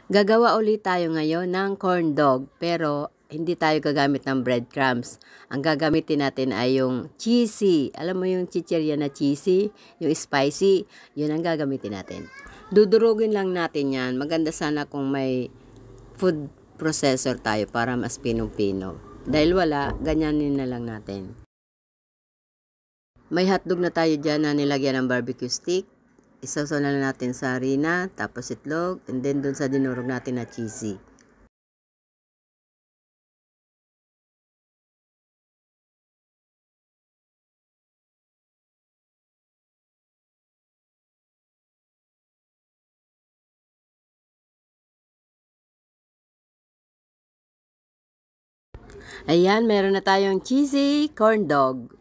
Gagawa ulit tayo ngayon ng corn dog, pero hindi tayo gagamit ng breadcrumbs. Ang gagamitin natin ay yung cheesy. Alam mo yung chichirya na cheesy, yung spicy, yun ang gagamitin natin. Dudurugin lang natin yan. Maganda sana kung may food processor tayo para mas pinong-pino. Dahil wala, ganyanin na lang natin. May hotdog na tayo dyan na nilagyan ng barbecue stick. Isasaw na natin sa harina, tapos itlog, and then dun sa dinurog natin na cheesy. Ayan, meron na tayong cheesy corn dog.